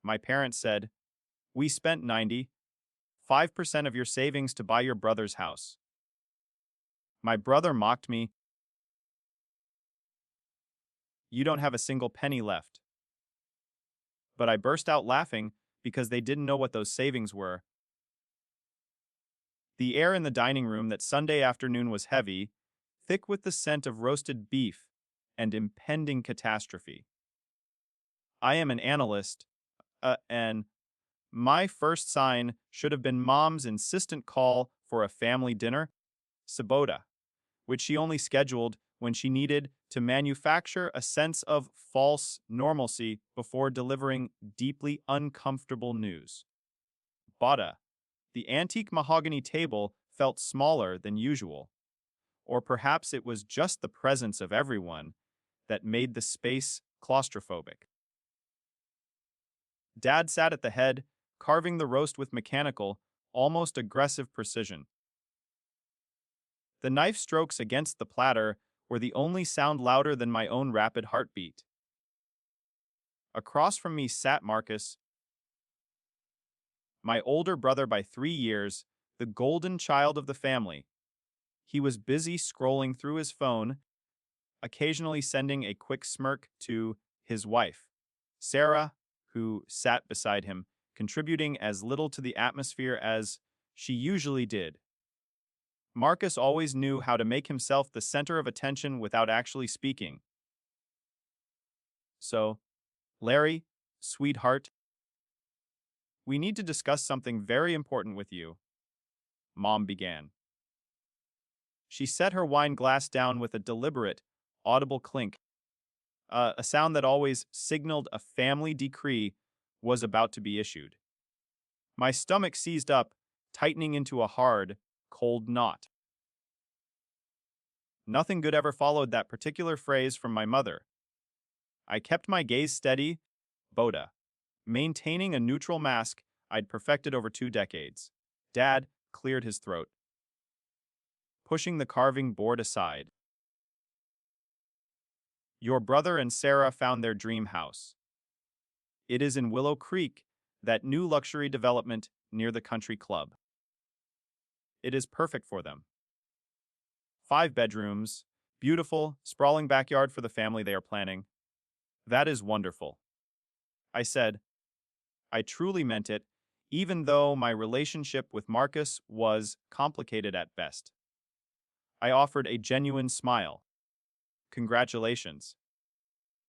My parents said, "We spent 95% of your savings to buy your brother's house." My brother mocked me, "You don't have a single penny left." But I burst out laughing because they didn't know what those savings were. The air in the dining room that Sunday afternoon was heavy, thick with the scent of roasted beef and impending catastrophe. I am an analyst, and my first sign should have been Mom's insistent call for a family dinner, Sabota, which she only scheduled when she needed to manufacture a sense of false normalcy before delivering deeply uncomfortable news. Bada, the antique mahogany table felt smaller than usual, or perhaps it was just the presence of everyone that made the space claustrophobic. Dad sat at the head, carving the roast with mechanical, almost aggressive precision. The knife strokes against the platter were the only sound louder than my own rapid heartbeat. Across from me sat Marcus, my older brother by 3 years, the golden child of the family. He was busy scrolling through his phone, occasionally sending a quick smirk to his wife, Sarah, who sat beside him, contributing as little to the atmosphere as she usually did. Marcus always knew how to make himself the center of attention without actually speaking. "So, Larry, sweetheart, we need to discuss something very important with you," Mom began. She set her wine glass down with a deliberate, audible clink, a sound that always signaled a family decree was about to be issued. My stomach seized up, tightening into a hard, cold knot. Nothing good ever followed that particular phrase from my mother. I kept my gaze steady, Boda, maintaining a neutral mask I'd perfected over 2 decades. Dad cleared his throat, pushing the carving board aside. "Your brother and Sarah found their dream house. It is in Willow Creek, that new luxury development near the country club. It is perfect for them. 5 bedrooms, beautiful, sprawling backyard for the family they are planning. That is wonderful." I said. I truly meant it, even though my relationship with Marcus was complicated at best. I offered a genuine smile. "Congratulations."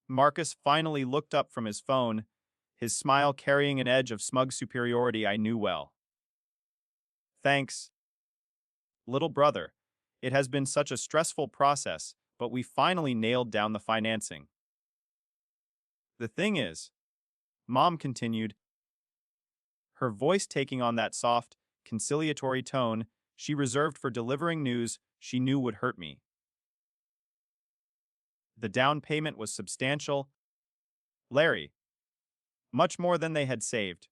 Marcus finally looked up from his phone, his smile carrying an edge of smug superiority I knew well. "Thanks, little brother. It has been such a stressful process, but we finally nailed down the financing. The thing is," Mom continued, her voice taking on that soft, conciliatory tone she reserved for delivering news she knew would hurt me. "The down payment was substantial, Larry. Much more than they had saved."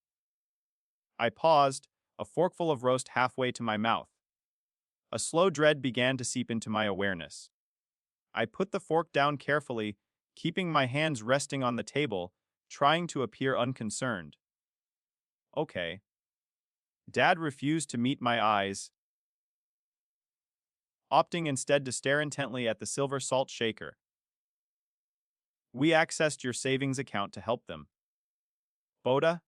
I paused, a forkful of roast halfway to my mouth. A slow dread began to seep into my awareness. I put the fork down carefully, keeping my hands resting on the table, trying to appear unconcerned. "Okay." Dad refused to meet my eyes, opting instead to stare intently at the silver salt shaker. "We accessed your savings account to help them. Boda,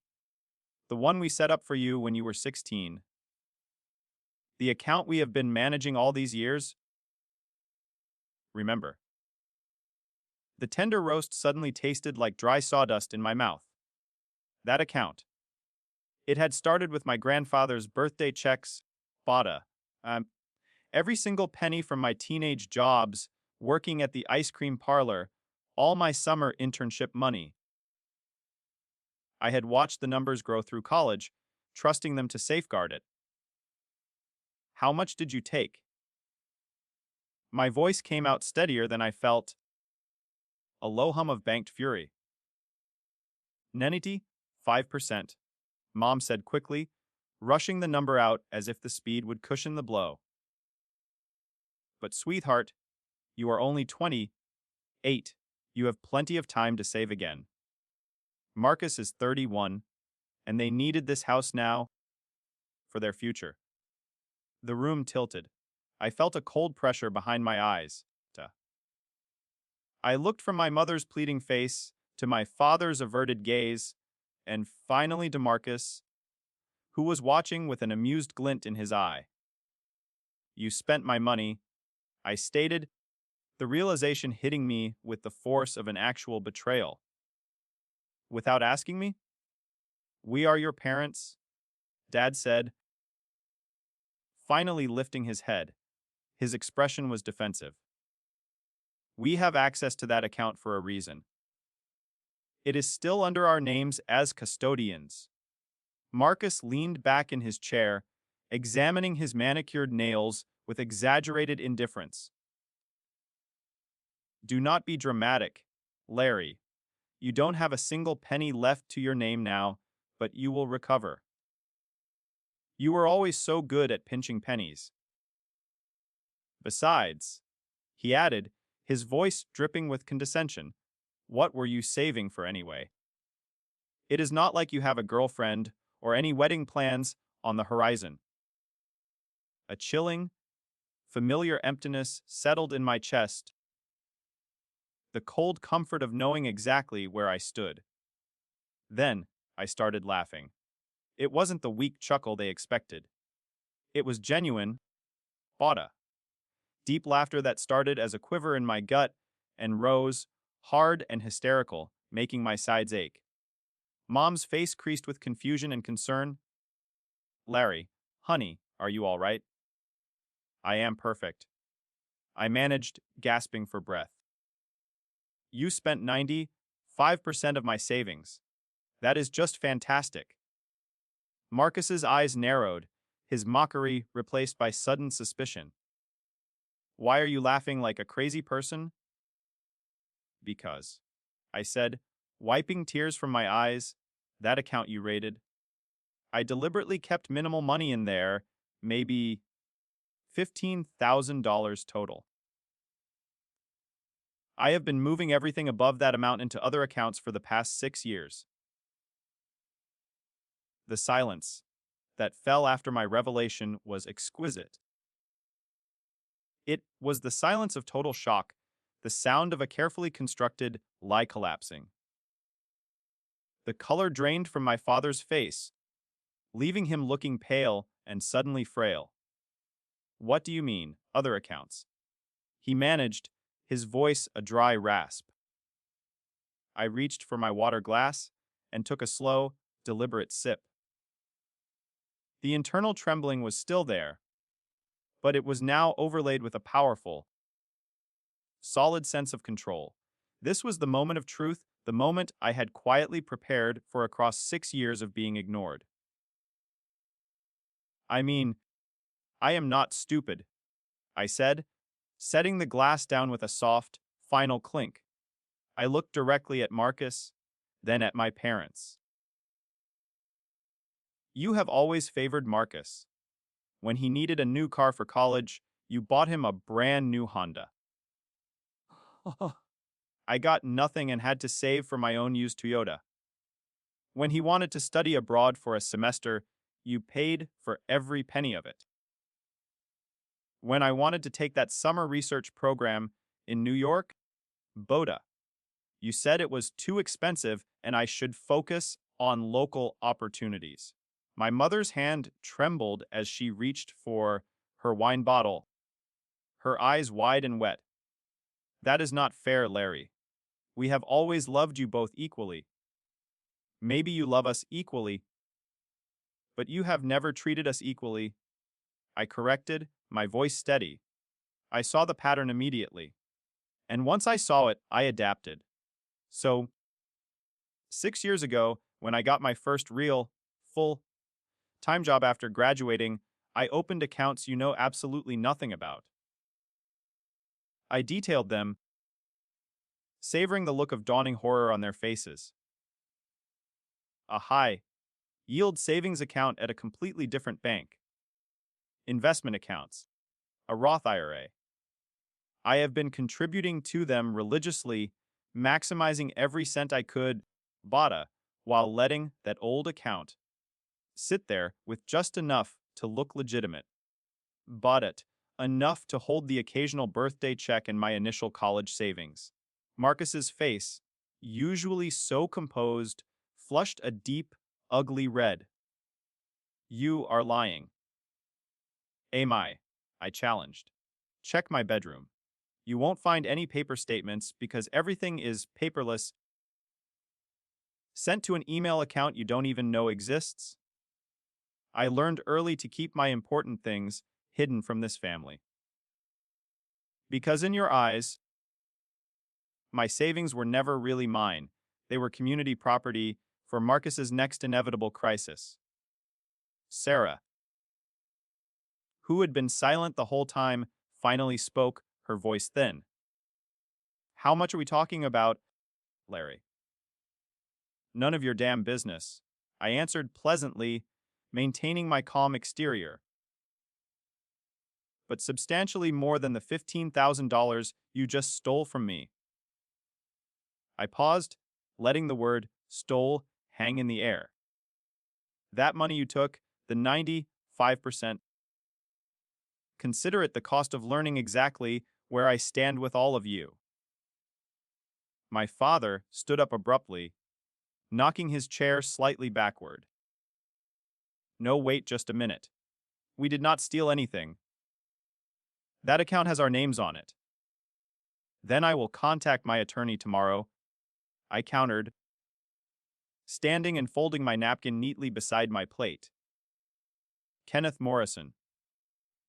the one we set up for you when you were 16. The account we have been managing all these years. Remember." The tender roast suddenly tasted like dry sawdust in my mouth. That account. It had started with my grandfather's birthday checks, Bada. Every single penny from my teenage jobs, working at the ice cream parlor, all my summer internship money. I had watched the numbers grow through college, trusting them to safeguard it. "How much did you take?" My voice came out steadier than I felt. A low hum of banked fury. "Nenity, 5%, Mom said quickly, rushing the number out as if the speed would cushion the blow. "But sweetheart, you are only 28. You have plenty of time to save again." Marcus is 31, and they needed this house now for their future. The room tilted. I felt a cold pressure behind my eyes. I looked from my mother's pleading face to my father's averted gaze, and finally to Marcus, who was watching with an amused glint in his eye. You spent my money, I stated, the realization hitting me with the force of an actual betrayal. Without asking me? We are your parents, Dad said, finally lifting his head. His expression was defensive. We have access to that account for a reason. It is still under our names as custodians. Marcus leaned back in his chair, examining his manicured nails with exaggerated indifference. Do not be dramatic, Larry. You don't have a single penny left to your name now, but you will recover. You were always so good at pinching pennies. Besides, he added, his voice dripping with condescension, what were you saving for anyway? It is not like you have a girlfriend or any wedding plans on the horizon. A chilling, familiar emptiness settled in my chest, the cold comfort of knowing exactly where I stood. Then I started laughing. It wasn't the weak chuckle they expected. It was genuine, bada. Deep laughter that started as a quiver in my gut and rose, hard and hysterical, making my sides ache. Mom's face creased with confusion and concern. Larry, honey, are you all right? I am perfect. I managed, gasping for breath. You spent 95% of my savings. That is just fantastic. Marcus's eyes narrowed, his mockery replaced by sudden suspicion. Why are you laughing like a crazy person? Because, I said, wiping tears from my eyes, that account you raided. I deliberately kept minimal money in there, maybe $15,000 total. I have been moving everything above that amount into other accounts for the past 6 years. The silence that fell after my revelation was exquisite. It was the silence of total shock, the sound of a carefully constructed lie collapsing. The color drained from my father's face, leaving him looking pale and suddenly frail. What do you mean, other accounts? He managed, his voice a dry rasp. I reached for my water glass and took a slow, deliberate sip. The internal trembling was still there, but it was now overlaid with a powerful, solid sense of control. This was the moment of truth, the moment I had quietly prepared for across 6 years of being ignored. I mean, I am not stupid, I said, setting the glass down with a soft, final clink. I looked directly at Marcus, then at my parents. You have always favored Marcus. When he needed a new car for college, you bought him a brand new Honda. I got nothing and had to save for my own used Toyota. When he wanted to study abroad for a semester, you paid for every penny of it. When I wanted to take that summer research program in New York, Boda, you said it was too expensive and I should focus on local opportunities. My mother's hand trembled as she reached for her wine bottle, her eyes wide and wet. That is not fair, Larry. We have always loved you both equally. Maybe you love us equally, but you have never treated us equally. I corrected, my voice steady. I saw the pattern immediately. And once I saw it, I adapted. So, 6 years ago, when I got my first real, full-time job after graduating, I opened accounts you know absolutely nothing about. I detailed them, savoring the look of dawning horror on their faces. A high-yield savings account at a completely different bank. Investment accounts. A Roth IRA. I have been contributing to them religiously, maximizing every cent I could, bada, while letting that old account sit there with just enough to look legitimate. Bought it, enough to hold the occasional birthday check and my initial college savings. Marcus's face, usually so composed, flushed a deep, ugly red. You are lying. Am I challenged. Check my bedroom. You won't find any paper statements because everything is paperless, sent to an email account you don't even know exists. I learned early to keep my important things hidden from this family. Because in your eyes, my savings were never really mine. They were community property for Marcus's next inevitable crisis. Sarah, who had been silent the whole time, finally spoke, her voice thin. How much are we talking about, Larry? None of your damn business. I answered pleasantly, maintaining my calm exterior. But substantially more than the $15,000 you just stole from me. I paused, letting the word stole hang in the air. That money you took, the 95%, consider it the cost of learning exactly where I stand with all of you. My father stood up abruptly, knocking his chair slightly backward. No, wait just a minute. We did not steal anything. That account has our names on it. Then I will contact my attorney tomorrow, I countered, standing and folding my napkin neatly beside my plate. Kenneth Morrison.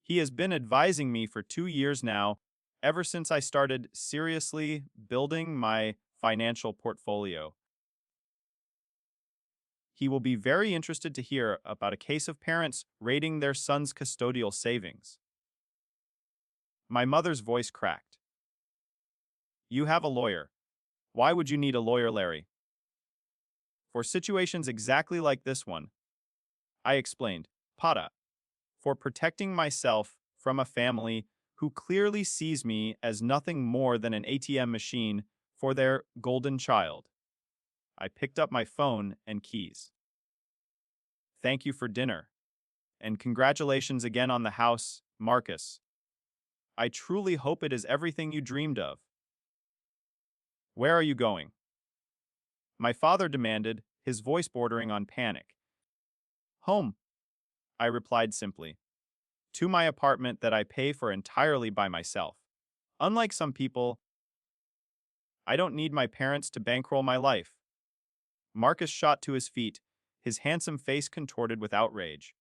He has been advising me for 2 years now, ever since I started seriously building my financial portfolio. He will be very interested to hear about a case of parents raiding their son's custodial savings. My mother's voice cracked. You have a lawyer. Why would you need a lawyer, Larry? For situations exactly like this one, I explained, Pada, for protecting myself from a family who clearly sees me as nothing more than an ATM machine for their golden child. I picked up my phone and keys. Thank you for dinner. And congratulations again on the house, Marcus. I truly hope it is everything you dreamed of. Where are you going? My father demanded, his voice bordering on panic. Home, I replied simply. To my apartment that I pay for entirely by myself. Unlike some people, I don't need my parents to bankroll my life. Marcus shot to his feet, his handsome face contorted with outrage.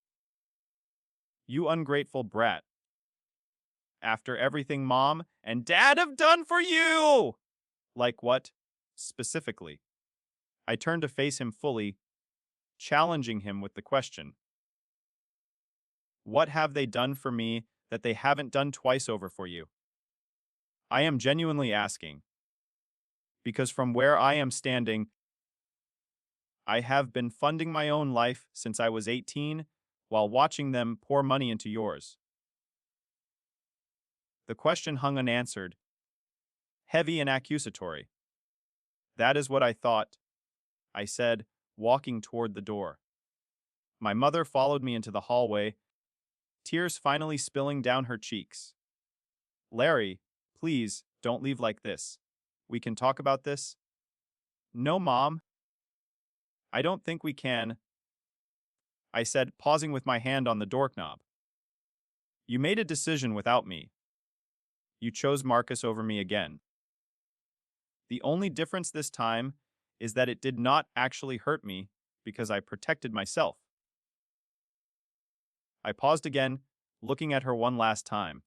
You ungrateful brat. After everything Mom and Dad have done for you! Like what, specifically? I turned to face him fully, challenging him with the question. What have they done for me that they haven't done twice over for you? I am genuinely asking. Because from where I am standing, I have been funding my own life since I was 18 while watching them pour money into yours. The question hung unanswered, heavy and accusatory. That is what I thought, I said, walking toward the door. My mother followed me into the hallway, tears finally spilling down her cheeks. Larry, please, don't leave like this. We can talk about this? No, Mom. I don't think we can, I said, pausing with my hand on the doorknob. You made a decision without me. You chose Marcus over me again. The only difference this time is that it did not actually hurt me because I protected myself. I paused again, looking at her one last time.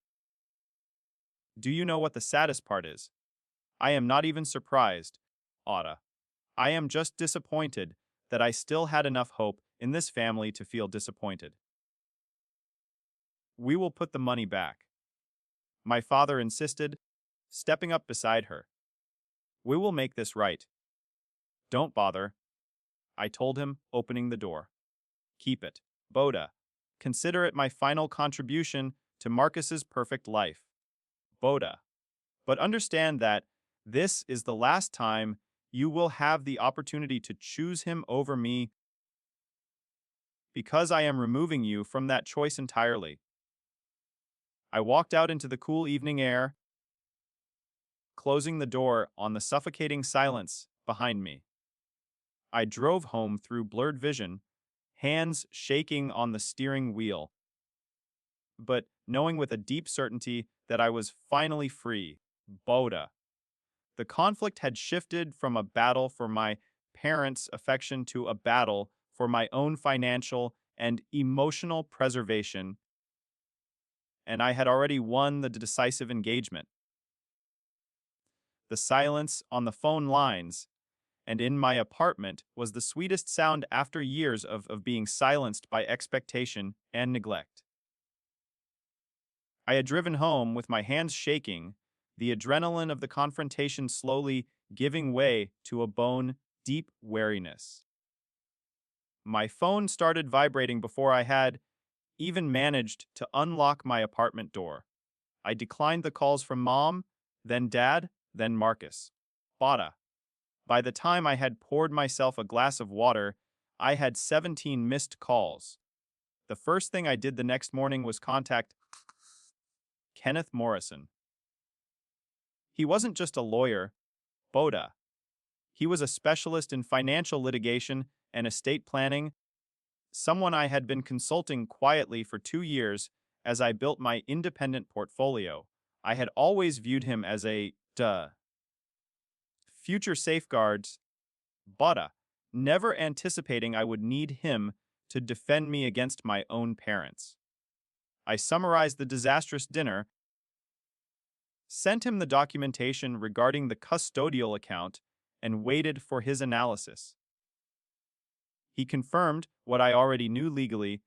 Do you know what the saddest part is? I am not even surprised, Autumn. I am just disappointed that I still had enough hope in this family to feel disappointed. We will put the money back, my father insisted, stepping up beside her. We will make this right. Don't bother, I told him, opening the door. Keep it, Boda. Consider it my final contribution to Marcus's perfect life. Boda. But understand that this is the last time You will have the opportunity to choose him over me because I am removing you from that choice entirely. I walked out into the cool evening air, closing the door on the suffocating silence behind me. I drove home through blurred vision, hands shaking on the steering wheel, but knowing with a deep certainty that I was finally free. Boda. The conflict had shifted from a battle for my parents' affection to a battle for my own financial and emotional preservation, and I had already won the decisive engagement. The silence on the phone lines and in my apartment was the sweetest sound after years of being silenced by expectation and neglect. I had driven home with my hands shaking, the adrenaline of the confrontation slowly giving way to a bone-deep weariness. My phone started vibrating before I had even managed to unlock my apartment door. I declined the calls from Mom, then Dad, then Marcus. Bada. By the time I had poured myself a glass of water, I had 17 missed calls. The first thing I did the next morning was contact Kenneth Morrison. He wasn't just a lawyer, Boda. He was a specialist in financial litigation and estate planning, someone I had been consulting quietly for 2 years as I built my independent portfolio. I had always viewed him as a future safeguards, Boda, never anticipating I would need him to defend me against my own parents. I summarized the disastrous dinner, sent him the documentation regarding the custodial account, and waited for his analysis. He confirmed what I already knew legally,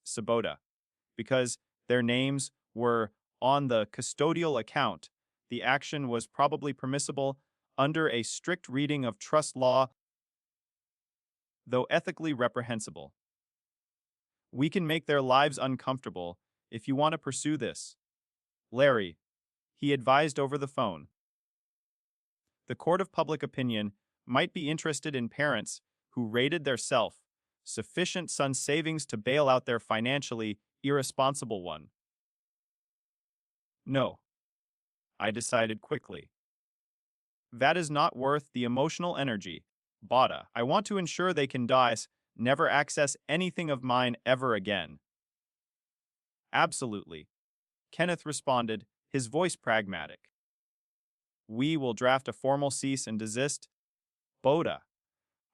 Sabota, because their names were on the custodial account. The action was probably permissible under a strict reading of trust law, though ethically reprehensible. We can make their lives uncomfortable if you want to pursue this. Larry, he advised over the phone. The court of public opinion might be interested in parents who rated their self-sufficient son savings to bail out their financially irresponsible one. No, I decided quickly. That is not worth the emotional energy. Bada, I want to ensure they can die, never access anything of mine ever again. Absolutely, Kenneth responded, his voice pragmatic. We will draft a formal cease and desist, Boda,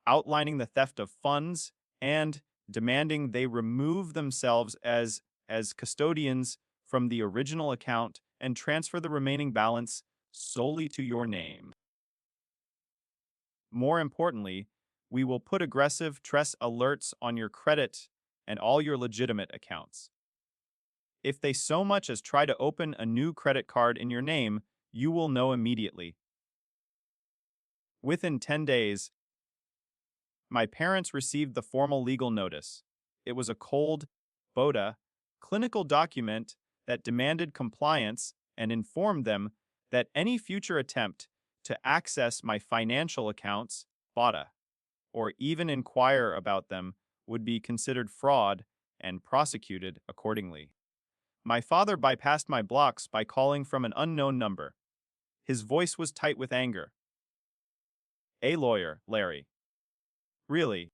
outlining the theft of funds and demanding they remove themselves as custodians from the original account and transfer the remaining balance solely to your name. More importantly, we will put aggressive stress alerts on your credit and all your legitimate accounts. If they so much as try to open a new credit card in your name, you will know immediately. Within 10 days, my parents received the formal legal notice. It was a cold, BODA, clinical document that demanded compliance and informed them that any future attempt to access my financial accounts, BODA, or even inquire about them would be considered fraud and prosecuted accordingly. My father bypassed my blocks by calling from an unknown number. His voice was tight with anger. A lawyer, Larry. Really?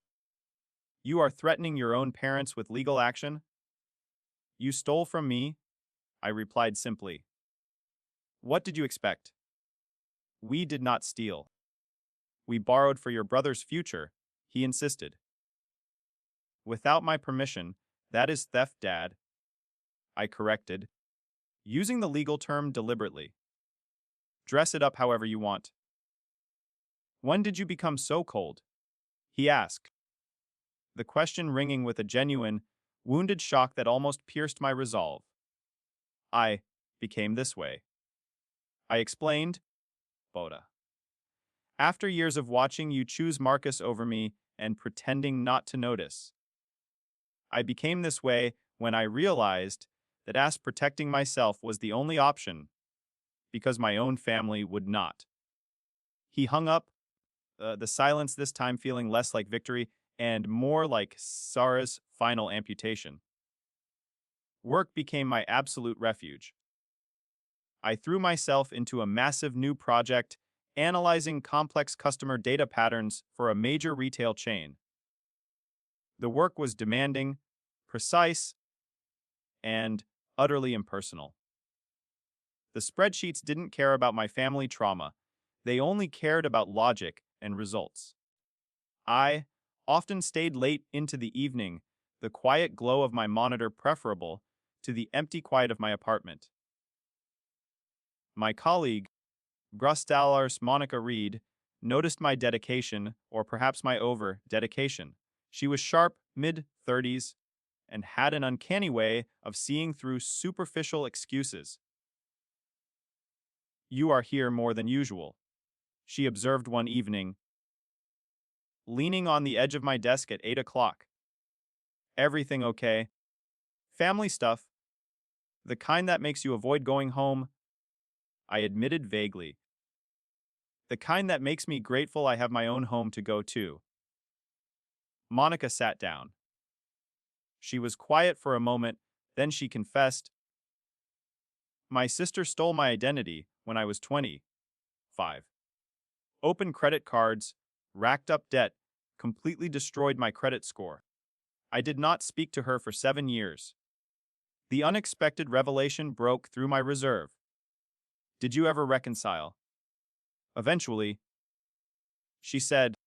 You are threatening your own parents with legal action? You stole from me? I replied simply. What did you expect? We did not steal. We borrowed for your brother's future, he insisted. Without my permission, that is theft, Dad, I corrected, using the legal term deliberately. Dress it up however you want. When did you become so cold? He asked, the question ringing with a genuine, wounded shock that almost pierced my resolve. I became this way. I explained, Boda. After years of watching you choose Marcus over me and pretending not to notice. I became this way when I realized that as protecting myself was the only option, because my own family would not. He hung up, the silence this time feeling less like victory and more like Sarah's final amputation. Work became my absolute refuge. I threw myself into a massive new project, analyzing complex customer data patterns for a major retail chain. The work was demanding, precise, and utterly impersonal. The spreadsheets didn't care about my family trauma. They only cared about logic and results. I often stayed late into the evening, the quiet glow of my monitor preferable to the empty quiet of my apartment. My colleague, Grostallars Monica Reed, noticed my dedication, or perhaps my over-dedication. She was sharp, mid-30s, and had an uncanny way of seeing through superficial excuses. "You are here more than usual," she observed one evening, leaning on the edge of my desk at 8 o'clock. "Everything okay? Family stuff. The kind that makes you avoid going home," I admitted vaguely. "The kind that makes me grateful I have my own home to go to." Monica sat down. She was quiet for a moment, then she confessed, "My sister stole my identity when I was 25. Opened credit cards, racked up debt, completely destroyed my credit score. I did not speak to her for 7 years. The unexpected revelation broke through my reserve. Did you ever reconcile?" "Eventually," she said,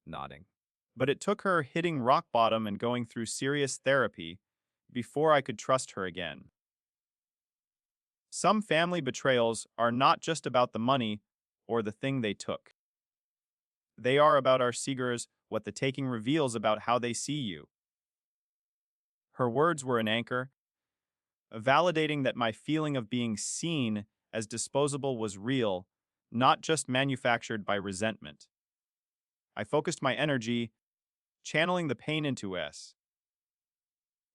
nodding. "But it took her hitting rock bottom and going through serious therapy before I could trust her again." Some family betrayals are not just about the money or the thing they took. They are about our seekers, what the taking reveals about how they see you. Her words were an anchor, validating that my feeling of being seen as disposable was real, not just manufactured by resentment. I focused my energy, channeling the pain into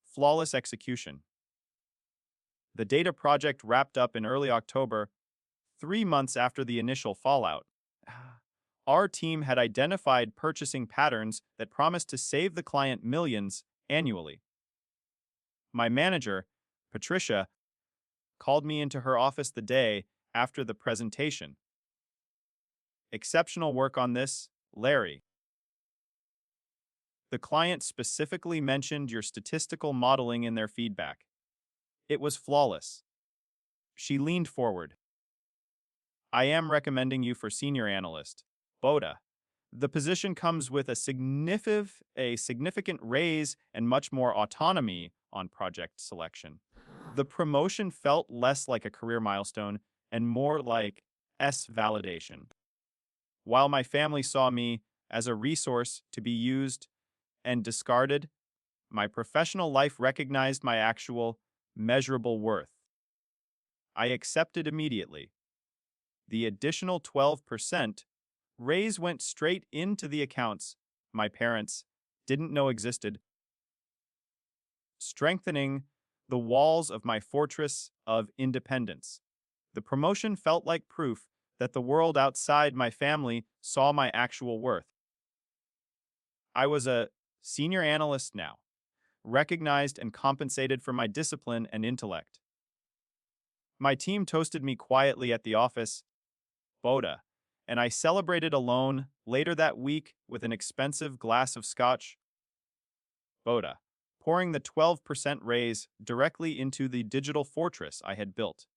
flawless execution. The data project wrapped up in early October, 3 months after the initial fallout. Our team had identified purchasing patterns that promised to save the client millions annually. My manager, Patricia, called me into her office the day after the presentation. "Exceptional work on this, Larry. The client specifically mentioned your statistical modeling in their feedback. It was flawless." She leaned forward. "I am recommending you for senior analyst, BOTA. The position comes with a significant raise and much more autonomy on project selection." The promotion felt less like a career milestone and more like validation. While my family saw me as a resource to be used and discarded, my professional life recognized my actual, measurable worth. I accepted immediately. The additional 12% raise went straight into the accounts my parents didn't know existed, strengthening the walls of my fortress of independence. The promotion felt like proof that the world outside my family saw my actual worth. I was a senior analyst now, recognized and compensated for my discipline and intellect. My team toasted me quietly at the office, BOTA, and I celebrated alone later that week with an expensive glass of scotch, BOTA, pouring the 12% raise directly into the digital fortress I had built.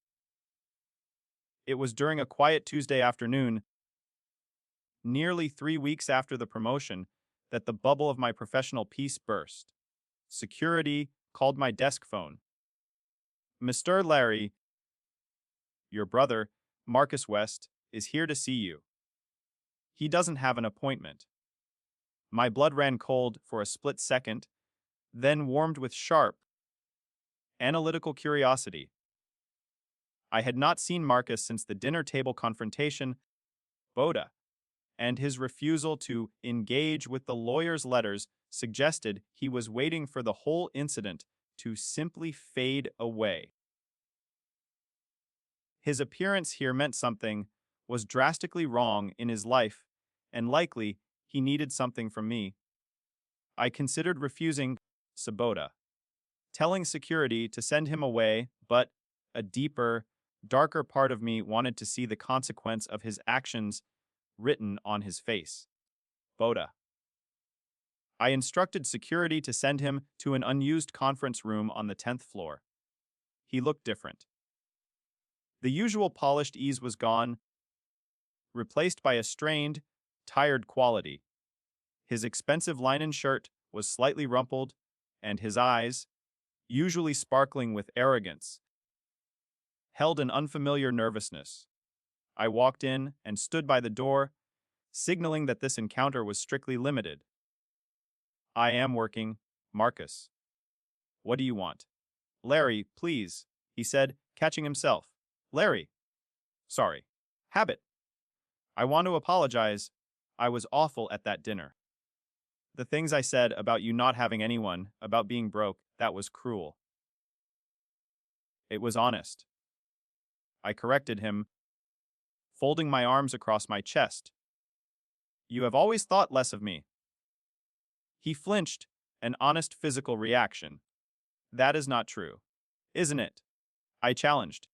It was during a quiet Tuesday afternoon, nearly 3 weeks after the promotion, that the bubble of my professional peace burst. Security called my desk phone. "Mr. Larry, your brother, Marcus West, is here to see you. He doesn't have an appointment." My blood ran cold for a split second, then warmed with sharp, analytical curiosity. I had not seen Marcus since the dinner table confrontation, BOTA, and his refusal to engage with the lawyer's letters suggested he was waiting for the whole incident to simply fade away. His appearance here meant something, was drastically wrong in his life, and likely he needed something from me. I considered refusing Sabota, telling security to send him away, but a deeper, darker part of me wanted to see the consequence of his actions written on his face. Boda. I instructed security to send him to an unused conference room on the 10th floor. He looked different. The usual polished ease was gone, replaced by a strained, tired quality. His expensive linen shirt was slightly rumpled, and his eyes, usually sparkling with arrogance, held an unfamiliar nervousness. I walked in and stood by the door, signaling that this encounter was strictly limited. I am working, Marcus. What do you want? Larry, please, he said, catching himself. Larry. Sorry. Habit. I want to apologize. I was awful at that dinner. The things I said about you not having anyone, about being broke, that was cruel. It was honest. I corrected him, folding my arms across my chest. You have always thought less of me. He flinched, an honest physical reaction. That is not true. Isn't it? I challenged.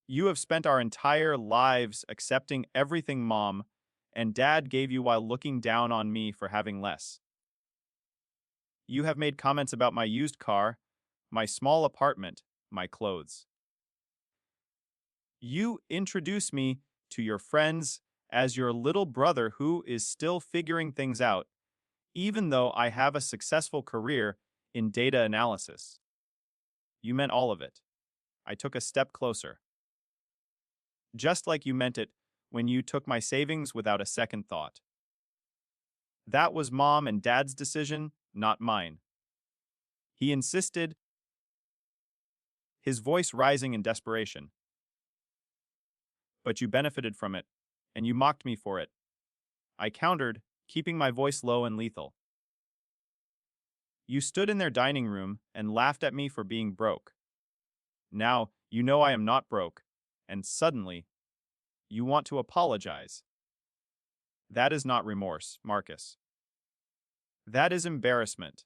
You have spent our entire lives accepting everything Mom and Dad gave you while looking down on me for having less. You have made comments about my used car, my small apartment, my clothes. You introduce me to your friends as your little brother who is still figuring things out, even though I have a successful career in data analysis. You meant all of it. I took a step closer. Just like you meant it when you took my savings without a second thought. That was Mom and Dad's decision, not mine. He insisted, his voice rising in desperation. But you benefited from it, and you mocked me for it. I countered, keeping my voice low and lethal. You stood in their dining room and laughed at me for being broke. Now, you know I am not broke, and suddenly, you want to apologize. That is not remorse, Marcus. That is embarrassment.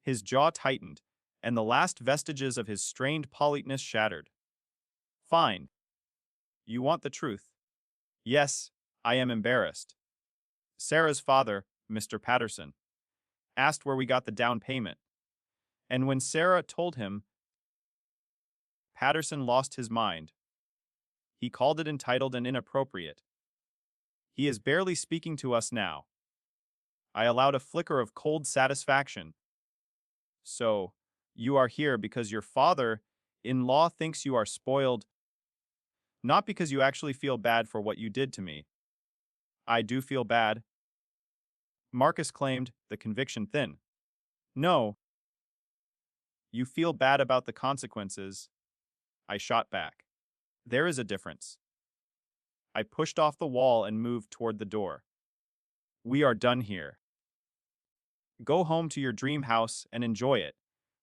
His jaw tightened, and the last vestiges of his strained politeness shattered. Fine. You want the truth. Yes, I am embarrassed. Sarah's father, Mr. Patterson, asked where we got the down payment. And when Sarah told him, Patterson lost his mind. He called it entitled and inappropriate. He is barely speaking to us now. I allowed a flicker of cold satisfaction. So, you are here because your father-in-law thinks you are spoiled, not because you actually feel bad for what you did to me. I do feel bad. Marcus claimed, the conviction thin. No. You feel bad about the consequences. I shot back. There is a difference. I pushed off the wall and moved toward the door. We are done here. Go home to your dream house and enjoy it.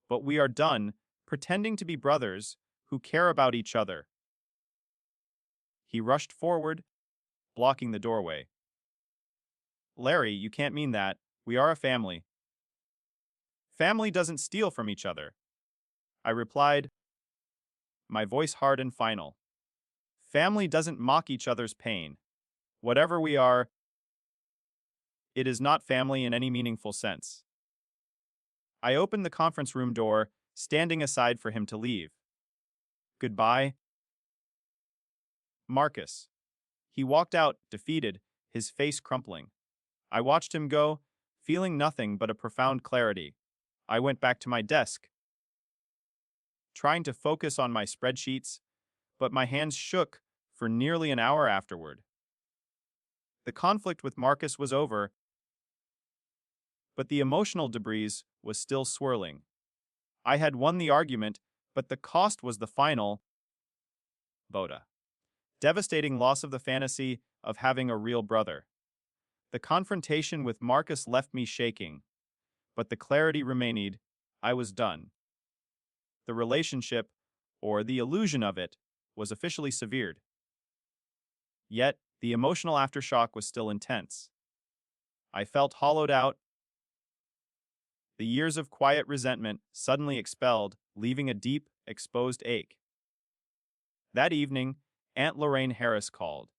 But we are done pretending to be brothers who care about each other. He rushed forward, blocking the doorway. Larry, you can't mean that. We are a family. Family doesn't steal from each other. I replied, my voice hard and final. Family doesn't mock each other's pain. Whatever we are, it is not family in any meaningful sense. I opened the conference room door, standing aside for him to leave. Goodbye, Marcus. He walked out, defeated, his face crumpling. I watched him go, feeling nothing but a profound clarity. I went back to my desk, trying to focus on my spreadsheets, but my hands shook for nearly an hour afterward. The conflict with Marcus was over, but the emotional debris was still swirling. I had won the argument, but the cost was the final Boda. Devastating loss of the fantasy of having a real brother. The confrontation with Marcus left me shaking, but the clarity remained. I was done. The relationship, or the illusion of it, was officially severed. Yet, the emotional aftershock was still intense. I felt hollowed out, the years of quiet resentment suddenly expelled, leaving a deep, exposed ache. That evening, Aunt Lorraine Harris called.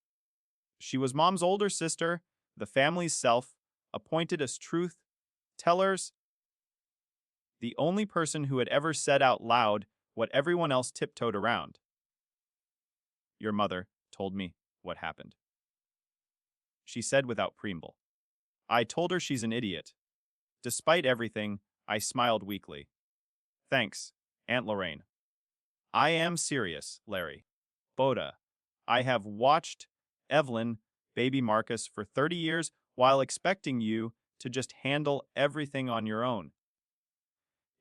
She was Mom's older sister, the family's self, appointed as truth tellers, the only person who had ever said out loud what everyone else tiptoed around. Your mother told me what happened, she said without preamble. I told her she's an idiot. Despite everything, I smiled weakly. Thanks, Aunt Lorraine. I am serious, Larry. Boda. I have watched Evelyn, baby Marcus, for 30 years while expecting you to just handle everything on your own.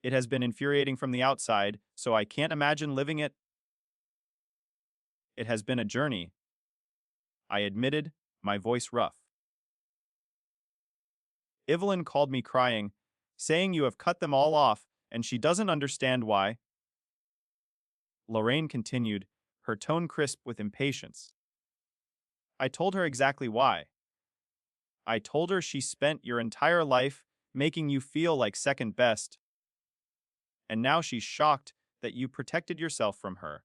It has been infuriating from the outside, so I can't imagine living it. It has been a journey, I admitted, my voice rough. Evelyn called me crying, saying you have cut them all off and she doesn't understand why. Lorraine continued, her tone crisp with impatience. I told her exactly why. I told her she spent your entire life making you feel like second best, and now she's shocked that you protected yourself from her.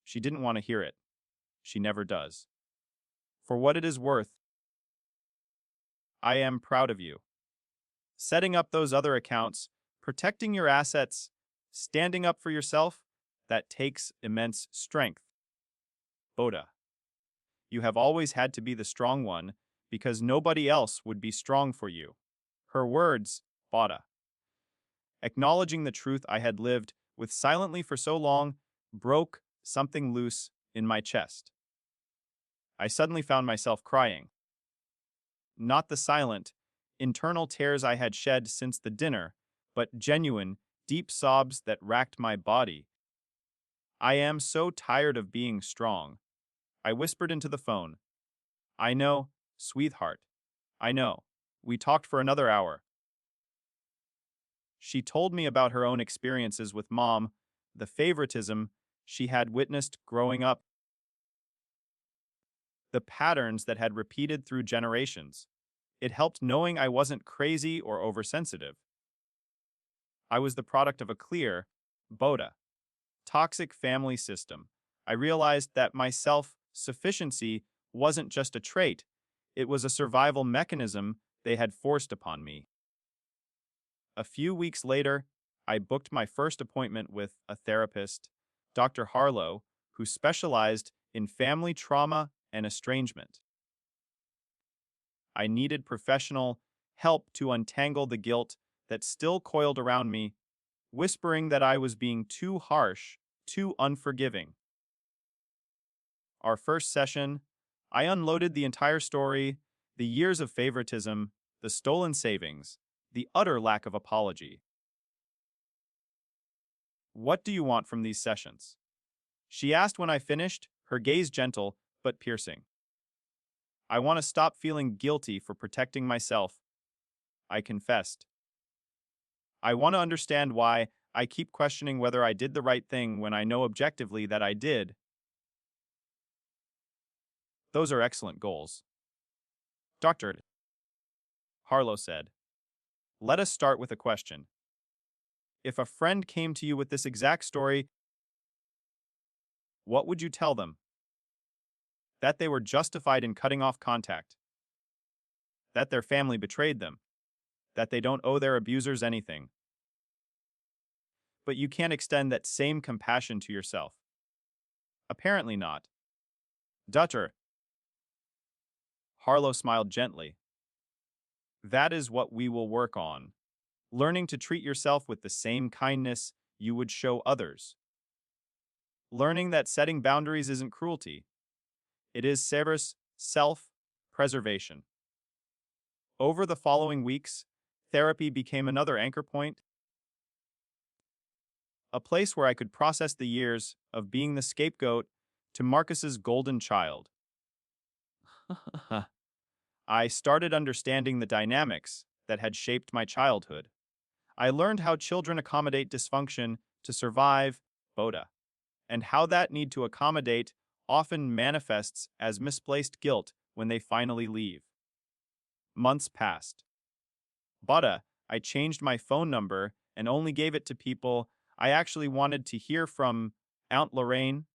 She didn't want to hear it. She never does. For what it is worth, I am proud of you. Setting up those other accounts, protecting your assets, standing up for yourself, that takes immense strength. Boda. You have always had to be the strong one because nobody else would be strong for you. Her words, Boda. Acknowledging the truth I had lived with silently for so long, broke something loose in my chest. I suddenly found myself crying. Not the silent, internal tears I had shed since the dinner, but genuine, deep sobs that racked my body. I am so tired of being strong. I whispered into the phone. I know, sweetheart. I know. We talked for another hour. She told me about her own experiences with Mom, the favoritism she had witnessed growing up, the patterns that had repeated through generations. It helped knowing I wasn't crazy or oversensitive. I was the product of a clear, Boda, toxic family system. I realized that my self-sufficiency wasn't just a trait, it was a survival mechanism they had forced upon me. A few weeks later, I booked my first appointment with a therapist, Dr. Harlow, who specialized in family trauma and estrangement. I needed professional help to untangle the guilt that still coiled around me, whispering that I was being too harsh, too unforgiving. Our first session, I unloaded the entire story, the years of favoritism, the stolen savings, the utter lack of apology. What do you want from these sessions? She asked when I finished, her gaze gentle but piercing. I want to stop feeling guilty for protecting myself, I confessed. I want to understand why I keep questioning whether I did the right thing when I know objectively that I did. Those are excellent goals. Dr. Harlow said, let us start with a question. If a friend came to you with this exact story, what would you tell them? That they were justified in cutting off contact. That their family betrayed them. That they don't owe their abusers anything. But you can't extend that same compassion to yourself. Apparently not. Dr. Harlow smiled gently. That is what we will work on. Learning to treat yourself with the same kindness you would show others. Learning that setting boundaries isn't cruelty. It is service, self-preservation. Over the following weeks, therapy became another anchor point, a place where I could process the years of being the scapegoat to Marcus's golden child. I started understanding the dynamics that had shaped my childhood. I learned how children accommodate dysfunction to survive, Boda, and how that need to accommodate often manifests as misplaced guilt when they finally leave. Months passed. But I changed my phone number and only gave it to people I actually wanted to hear from: Aunt Lorraine,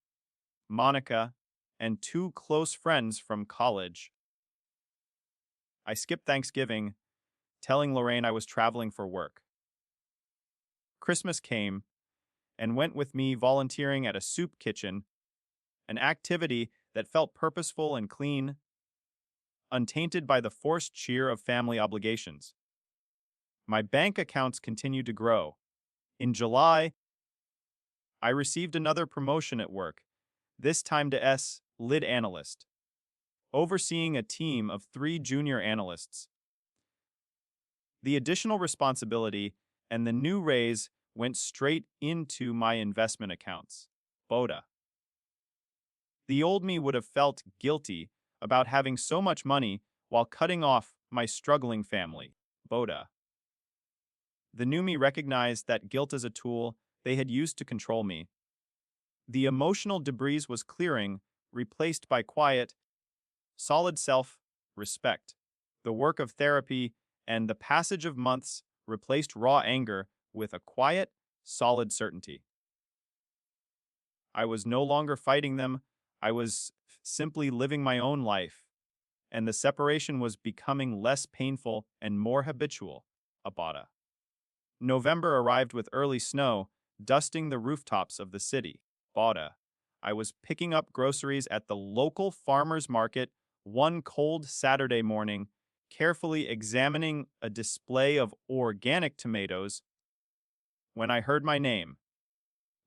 Monica, and two close friends from college. I skipped Thanksgiving, telling Lorraine I was traveling for work. Christmas came and went with me volunteering at a soup kitchen, an activity that felt purposeful and clean, untainted by the forced cheer of family obligations. My bank accounts continued to grow. In July, I received another promotion at work, this time to lead analyst, overseeing a team of 3 junior analysts. The additional responsibility and the new raise went straight into my investment accounts. BOTA. The old me would have felt guilty about having so much money while cutting off my struggling family. BOTA. The new me recognized that guilt as a tool they had used to control me. The emotional debris was clearing, replaced by quiet, solid self-respect. The work of therapy and the passage of months replaced raw anger with a quiet, solid certainty. I was no longer fighting them, I was simply living my own life, and the separation was becoming less painful and more habitual. Abada. November arrived with early snow, dusting the rooftops of the city. Bada. I was picking up groceries at the local farmer's market one cold Saturday morning, carefully examining a display of organic tomatoes, when I heard my name,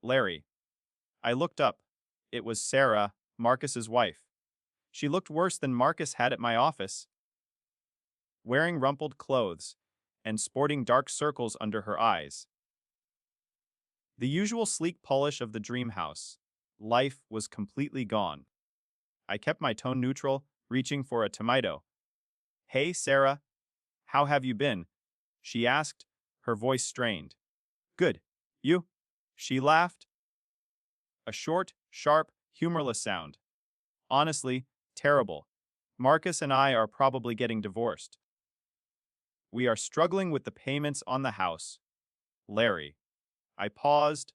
Larry. I looked up. It was Sarah, Marcus's wife. She looked worse than Marcus had at my office, wearing rumpled clothes and sporting dark circles under her eyes. The usual sleek polish of the dream house. Life was completely gone. I kept my tone neutral, reaching for a tomato. "Hey, Sarah, how have you been?" she asked, her voice strained. "Good. You?" She laughed. A short, sharp, humorless sound. "Honestly, terrible. Marcus and I are probably getting divorced. We are struggling with the payments on the house. Larry." I paused,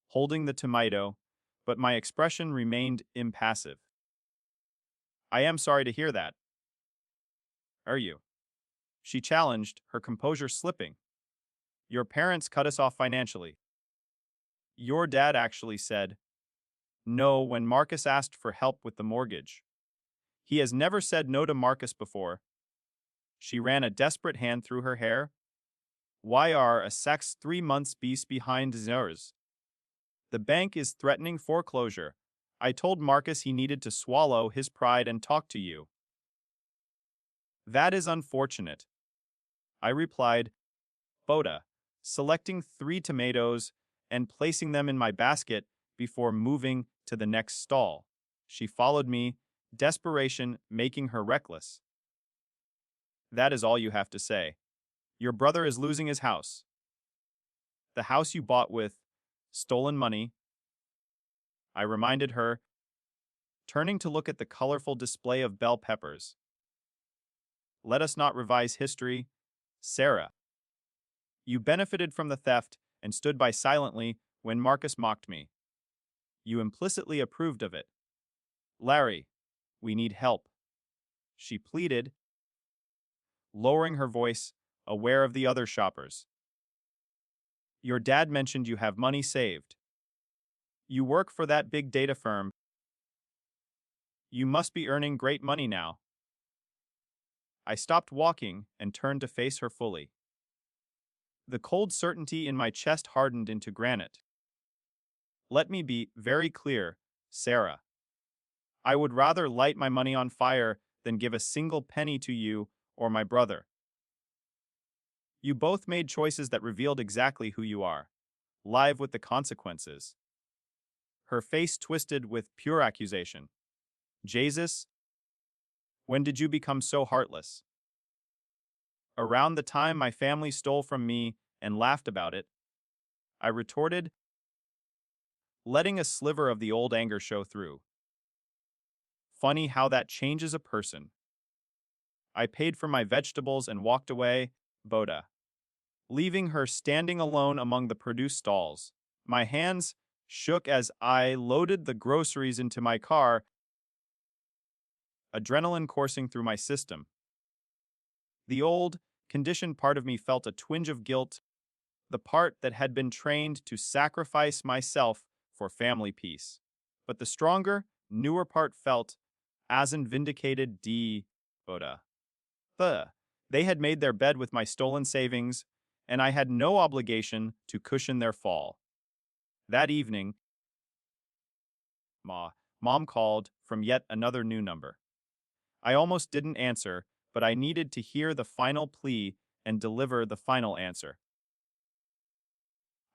holding the tomato, but my expression remained impassive. "I am sorry to hear that." "Are you?" She challenged, her composure slipping. "Your parents cut us off financially." "Your dad actually said no when Marcus asked for help with the mortgage. He has never said no to Marcus before." She ran a desperate hand through her hair. "Why are a sex 3 months beast behind yours? The bank is threatening foreclosure. I told Marcus he needed to swallow his pride and talk to you." "That is unfortunate," I replied, Boda, selecting 3 tomatoes and placing them in my basket before moving to the next stall. She followed me, desperation making her reckless. "That is all you have to say. Your brother is losing his house. The house you bought with stolen money," I reminded her, turning to look at the colorful display of bell peppers. "Let us not revise history, Sarah. You benefited from the theft and stood by silently when Marcus mocked me. You implicitly approved of it. Larry, we need help," she pleaded, lowering her voice, aware of the other shoppers. "Your dad mentioned you have money saved. You work for that big data firm. You must be earning great money now." I stopped walking and turned to face her fully. The cold certainty in my chest hardened into granite. "Let me be very clear, Sarah. I would rather light my money on fire than give a single penny to you or my brother. You both made choices that revealed exactly who you are. Live with the consequences." Her face twisted with pure accusation. "Jesus, when did you become so heartless?" "Around the time my family stole from me and laughed about it," I retorted, letting a sliver of the old anger show through. Funny how that changes a person. I paid for my vegetables and walked away, Boda, leaving her standing alone among the produce stalls. My hands shook as I loaded the groceries into my car, adrenaline coursing through my system. The old, conditioned part of me felt a twinge of guilt, the part that had been trained to sacrifice myself for family peace. But the stronger, newer part felt, as in vindicated Boda. They had made their bed with my stolen savings, and I had no obligation to cushion their fall. That evening, Mom called from yet another new number. I almost didn't answer, but I needed to hear the final plea and deliver the final answer.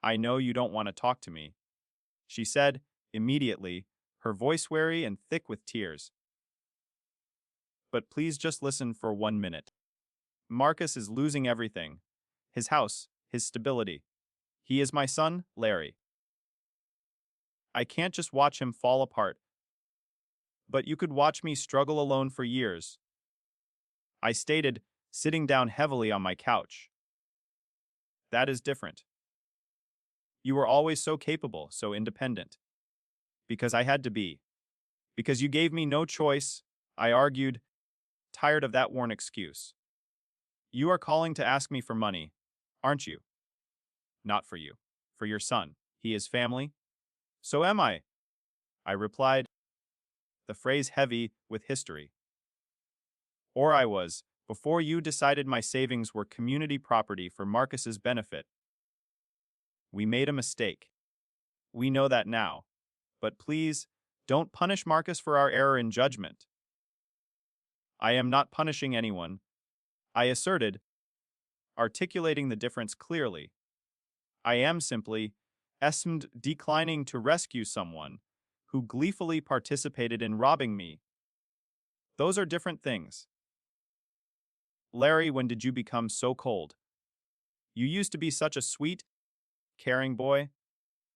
I know you don't want to talk to me, she said, immediately, her voice weary and thick with tears. But please just listen for 1 minute. Marcus is losing everything. His house, his stability. He is my son, Larry. I can't just watch him fall apart. But you could watch me struggle alone for years. I stated, sitting down heavily on my couch. That is different. You were always so capable, so independent. Because I had to be. Because you gave me no choice, I argued, tired of that worn excuse. You are calling to ask me for money, aren't you? Not for you. For your son. He is family. So am I replied, the phrase heavy with history. Or I was, before you decided my savings were community property for Marcus's benefit. We made a mistake. We know that now. But please, don't punish Marcus for our error in judgment. I am not punishing anyone, I asserted, articulating the difference clearly. I am simply, declining to rescue someone who gleefully participated in robbing me. Those are different things. Larry, when did you become so cold? You used to be such a sweet, caring boy.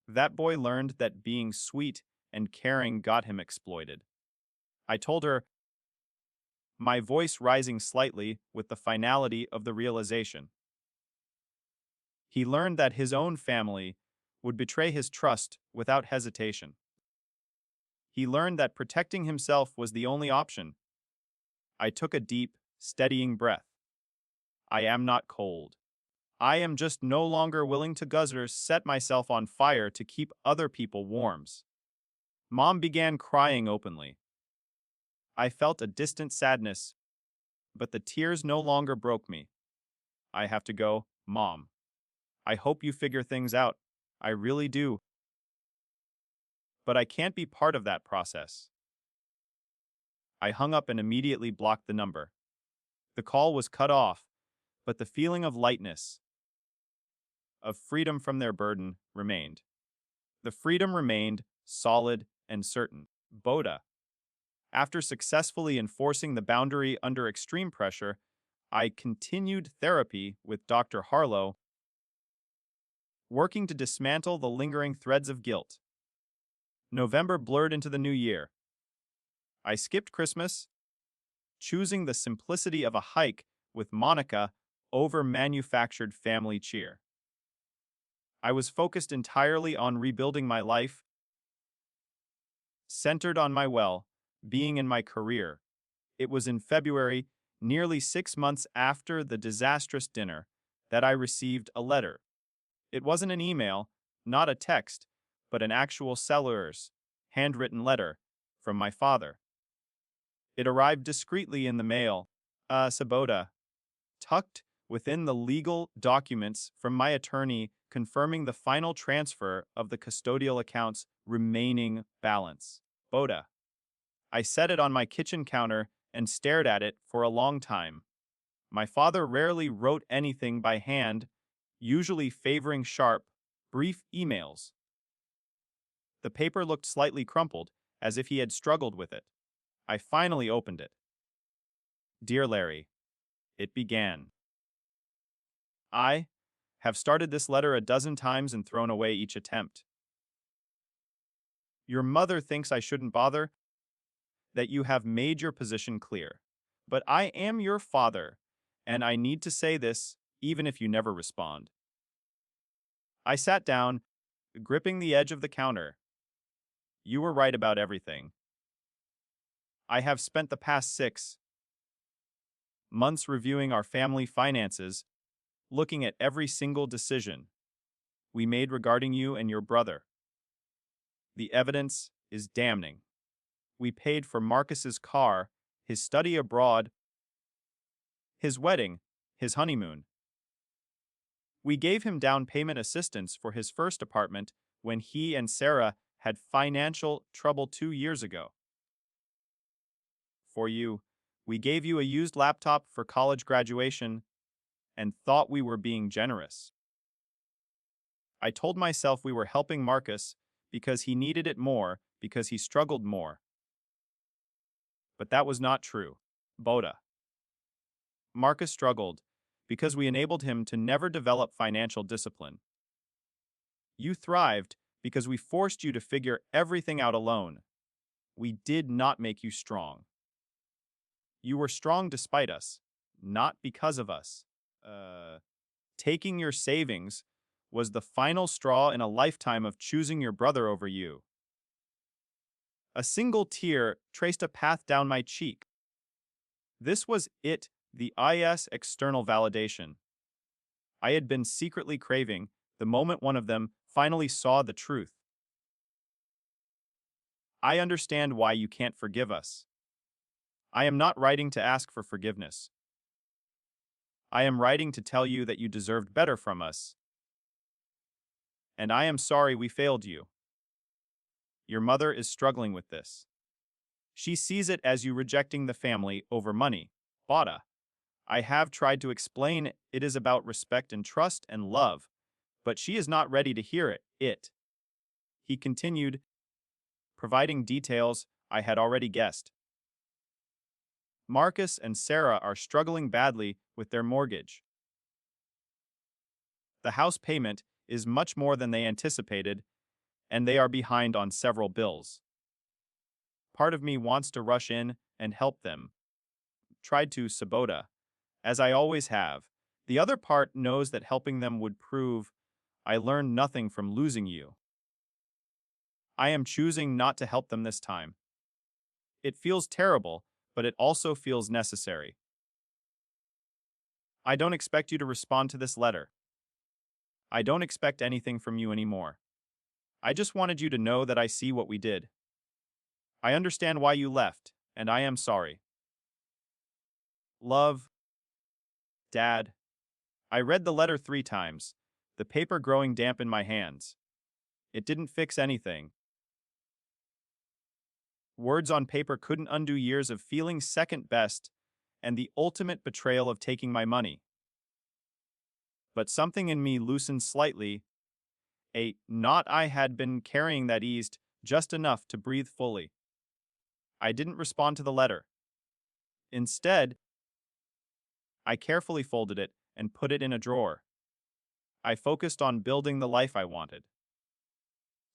That boy learned that being sweet and caring got him exploited. I told her, my voice rising slightly with the finality of the realization. He learned that his own family would betray his trust without hesitation. He learned that protecting himself was the only option. I took a deep, steadying breath. I am not cold. I am just no longer willing to set myself on fire to keep other people warm. Mom began crying openly. I felt a distant sadness, but the tears no longer broke me. I have to go, Mom. I hope you figure things out. I really do. But I can't be part of that process. I hung up and immediately blocked the number. The call was cut off, but the feeling of lightness, of freedom from their burden, remained. The freedom remained solid and certain. Boda. After successfully enforcing the boundary under extreme pressure, I continued therapy with Dr. Harlow, working to dismantle the lingering threads of guilt. November blurred into the new year. I skipped Christmas, choosing the simplicity of a hike with Monica over manufactured family cheer. I was focused entirely on rebuilding my life, centered on my being in my career. It was in February, nearly 6 months after the disastrous dinner, that I received a letter. It wasn't an email, not a text, but an actual seller's handwritten letter from my father. It arrived discreetly in the mail, Sabota, tucked within the legal documents from my attorney confirming the final transfer of the custodial account's remaining balance. Boda. I set it on my kitchen counter and stared at it for a long time. My father rarely wrote anything by hand, usually favoring sharp, brief emails. The paper looked slightly crumpled, as if he had struggled with it. I finally opened it. Dear Larry, it began. I have started this letter a dozen times and thrown away each attempt. Your mother thinks I shouldn't bother. that you have made your position clear. But I am your father, and I need to say this even if you never respond. I sat down, gripping the edge of the counter. You were right about everything. I have spent the past 6 months reviewing our family finances, looking at every single decision we made regarding you and your brother. The evidence is damning. We paid for Marcus's car, his study abroad, his wedding, his honeymoon. We gave him down payment assistance for his first apartment when he and Sarah had financial trouble 2 years ago. For you, we gave you a used laptop for college graduation and thought we were being generous. I told myself we were helping Marcus because he needed it more, because he struggled more. But that was not true. Boda. Marcus struggled because we enabled him to never develop financial discipline. You thrived because we forced you to figure everything out alone. We did not make you strong. You were strong despite us, not because of us. Taking your savings was the final straw in a lifetime of choosing your brother over you. A single tear traced a path down my cheek. This was it, the IS external validation I had been secretly craving the moment one of them finally saw the truth. I understand why you can't forgive us. I am not writing to ask for forgiveness. I am writing to tell you that you deserved better from us. And I am sorry we failed you. Your mother is struggling with this. She sees it as you rejecting the family over money. Bada. I have tried to explain it is about respect and trust and love, but she is not ready to hear it. He continued, providing details I had already guessed. Marcus and Sarah are struggling badly with their mortgage. The house payment is much more than they anticipated, and they are behind on several bills. Part of me wants to rush in and help them. Tried to Sabota, as I always have. The other part knows that helping them would prove I learned nothing from losing you. I am choosing not to help them this time. It feels terrible, but it also feels necessary. I don't expect you to respond to this letter. I don't expect anything from you anymore. I just wanted you to know that I see what we did. I understand why you left, and I am sorry. Love, Dad. I read the letter 3 times, the paper growing damp in my hands. It didn't fix anything. Words on paper couldn't undo years of feeling second best and the ultimate betrayal of taking my money. But something in me loosened slightly. A knot I had been carrying that eased just enough to breathe fully. I didn't respond to the letter. Instead, I carefully folded it and put it in a drawer. I focused on building the life I wanted.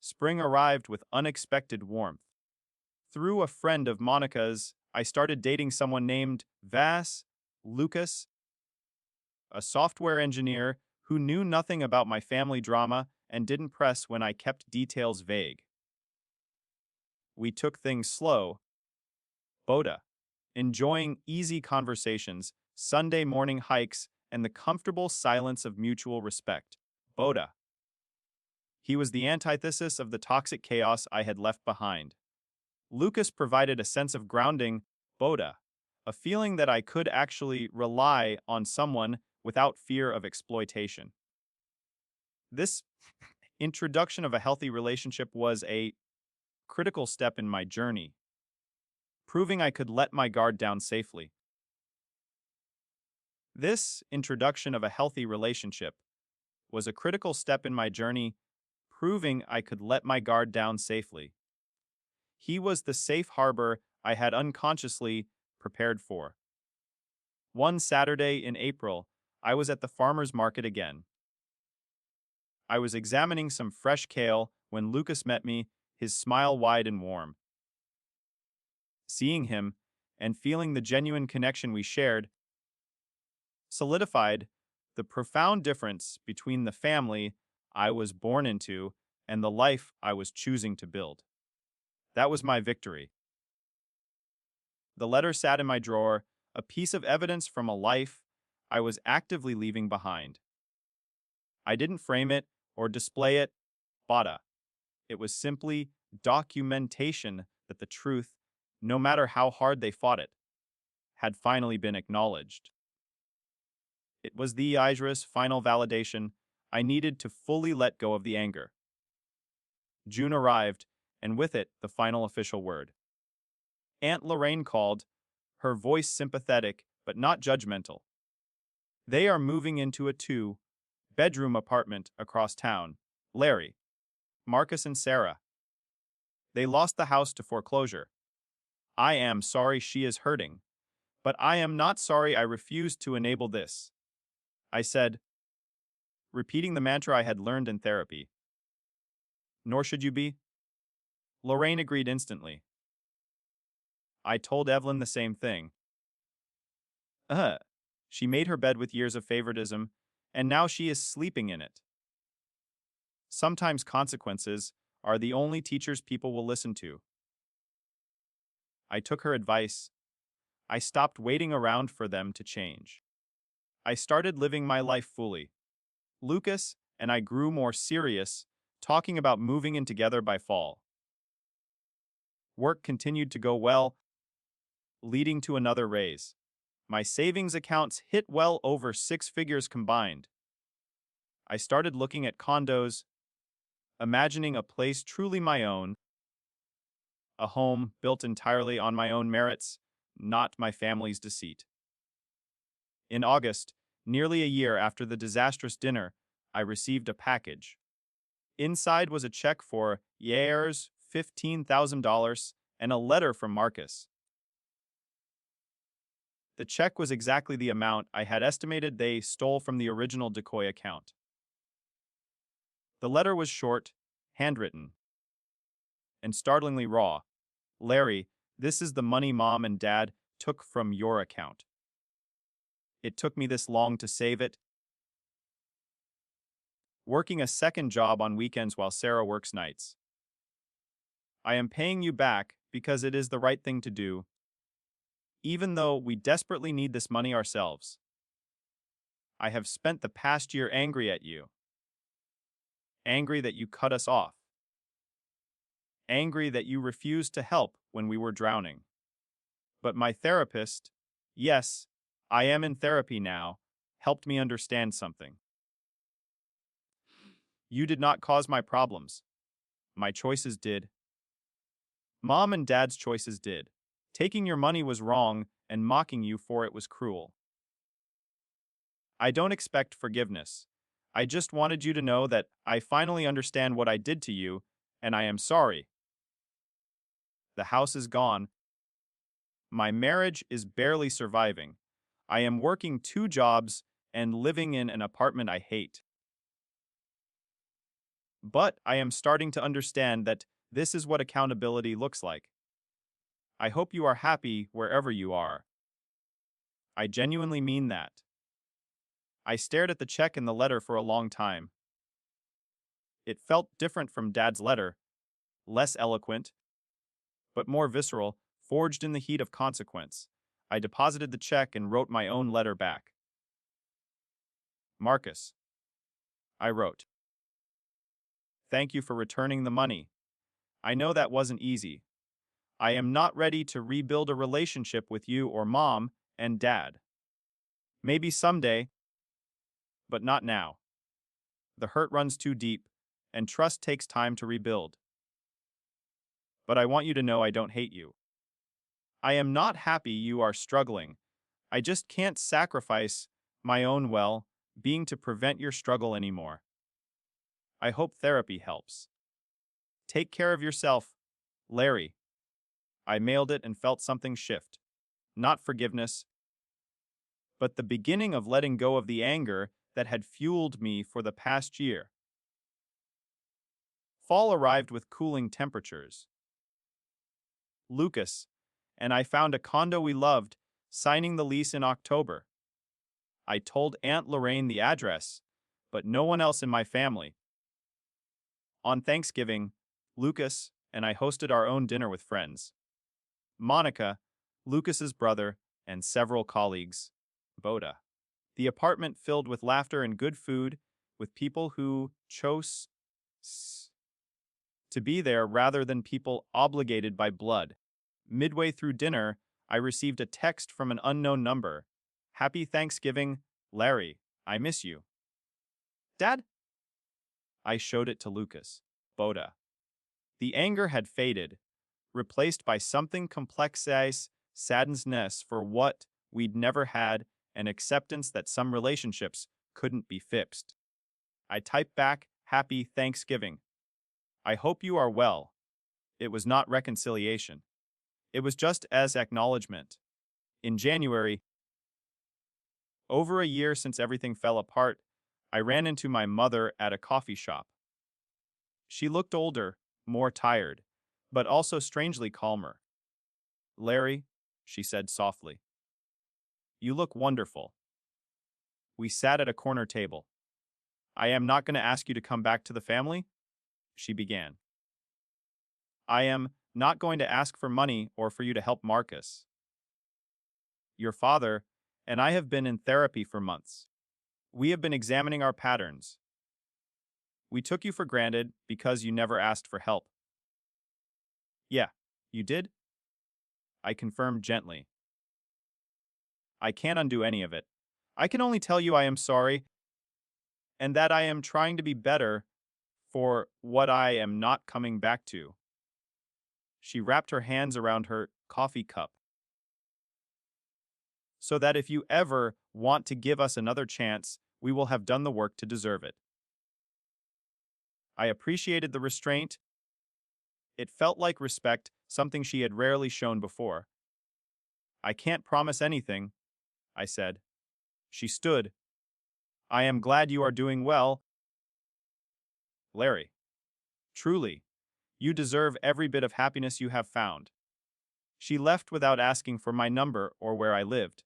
Spring arrived with unexpected warmth. Through a friend of Monica's, I started dating someone named Vas Lucas, a software engineer who knew nothing about my family drama and didn't press when I kept details vague. We took things slow, Boda, enjoying easy conversations, Sunday morning hikes, and the comfortable silence of mutual respect. Boda. He was the antithesis of the toxic chaos I had left behind. Lucas provided a sense of grounding, Boda, a feeling that I could actually rely on someone without fear of exploitation. This introduction of a healthy relationship was a critical step in my journey, proving I could let my guard down safely. This introduction of a healthy relationship was a critical step in my journey, proving I could let my guard down safely. He was the safe harbor I had unconsciously prepared for. One Saturday in April, I was at the farmer's market again. I was examining some fresh kale when Lucas met me, his smile wide and warm. Seeing him and feeling the genuine connection we shared solidified the profound difference between the family I was born into and the life I was choosing to build. That was my victory. The letter sat in my drawer, a piece of evidence from a life I was actively leaving behind. I didn't frame it or display it, bada. It was simply documentation that the truth, no matter how hard they fought it, had finally been acknowledged. It was the Ijra's final validation I needed to fully let go of the anger. June arrived, and with it, the final official word. Aunt Lorraine called, her voice sympathetic but not judgmental. They are moving into a two-bedroom apartment across town. Larry, Marcus and Sarah. They lost the house to foreclosure. I am sorry she is hurting, but I am not sorry I refused to enable this. I said, repeating the mantra I had learned in therapy. Nor should you be. Lorraine agreed instantly. I told Evelyn the same thing. Uh, she made her bed with years of favoritism, and now she is sleeping in it. Sometimes consequences are the only teachers people will listen to. I took her advice. I stopped waiting around for them to change. I started living my life fully. Lucas and I grew more serious, talking about moving in together by fall. Work continued to go well, leading to another raise. My savings accounts hit well over 6 figures combined. I started looking at condos, imagining a place truly my own, a home built entirely on my own merits, not my family's deceit. In August, nearly a year after the disastrous dinner, I received a package. Inside was a check for years, $15,000, and a letter from Marcus. The check was exactly the amount I had estimated they stole from the original decoy account. The letter was short, handwritten, and startlingly raw. Larry, this is the money Mom and Dad took from your account. It took me this long to save it. Working a second job on weekends while Sarah works nights. I am paying you back because it is the right thing to do, even though we desperately need this money ourselves. I have spent the past year angry at you. Angry that you cut us off. Angry that you refused to help when we were drowning. But my therapist, yes, I am in therapy now, helped me understand something. You did not cause my problems. My choices did. Mom and Dad's choices did. Taking your money was wrong, and mocking you for it was cruel. I don't expect forgiveness. I just wanted you to know that I finally understand what I did to you, and I am sorry. The house is gone. My marriage is barely surviving. I am working 2 jobs and living in an apartment I hate. But I am starting to understand that this is what accountability looks like. I hope you are happy wherever you are. I genuinely mean that. I stared at the check and the letter for a long time. It felt different from Dad's letter, less eloquent, but more visceral, forged in the heat of consequence. I deposited the check and wrote my own letter back. Marcus, I wrote. Thank you for returning the money. I know that wasn't easy. I am not ready to rebuild a relationship with you or Mom and Dad. Maybe someday, but not now. The hurt runs too deep, and trust takes time to rebuild. But I want you to know I don't hate you. I am not happy you are struggling. I just can't sacrifice my own well-being to prevent your struggle anymore. I hope therapy helps. Take care of yourself, Larry. I mailed it and felt something shift. Not forgiveness, but the beginning of letting go of the anger that had fueled me for the past year. Fall arrived with cooling temperatures. Lucas and I found a condo we loved, signing the lease in October. I told Aunt Lorraine the address, but no one else in my family. On Thanksgiving, Lucas and I hosted our own dinner with friends. Monica, Lucas's brother, and several colleagues. Boda. The apartment filled with laughter and good food, with people who chose to be there rather than people obligated by blood. Midway through dinner, I received a text from an unknown number. Happy Thanksgiving, Larry. I miss you. Dad? I showed it to Lucas. Boda. The anger had faded, replaced by something complex as sadness for what we'd never had and acceptance that some relationships couldn't be fixed. I typed back, Happy Thanksgiving. I hope you are well. It was not reconciliation. It was just as acknowledgement. In January, over a year since everything fell apart, I ran into my mother at a coffee shop. She looked older, more tired, but also strangely calmer. Larry, she said softly, you look wonderful. We sat at a corner table. I am not going to ask you to come back to the family, she began. I am not going to ask for money or for you to help Marcus. Your father and I have been in therapy for months. We have been examining our patterns. We took you for granted because you never asked for help. Yeah, you did? I confirmed gently. I can't undo any of it. I can only tell you I am sorry and that I am trying to be better for what I am not coming back to. She wrapped her hands around her coffee cup. So that if you ever want to give us another chance, we will have done the work to deserve it. I appreciated the restraint. It felt like respect, something she had rarely shown before. I can't promise anything, I said. She stood. I am glad you are doing well, Larry. Truly, you deserve every bit of happiness you have found. She left without asking for my number or where I lived.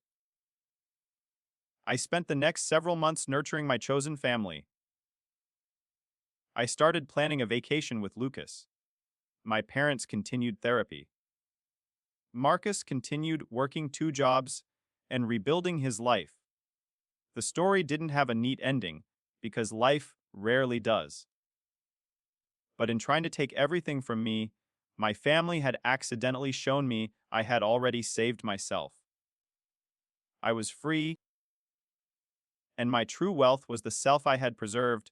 I spent the next several months nurturing my chosen family. I started planning a vacation with Lucas. My parents continued therapy. Marcus continued working 2 jobs and rebuilding his life. The story didn't have a neat ending, because life rarely does. But in trying to take everything from me, my family had accidentally shown me I had already saved myself. I was free, and my true wealth was the self I had preserved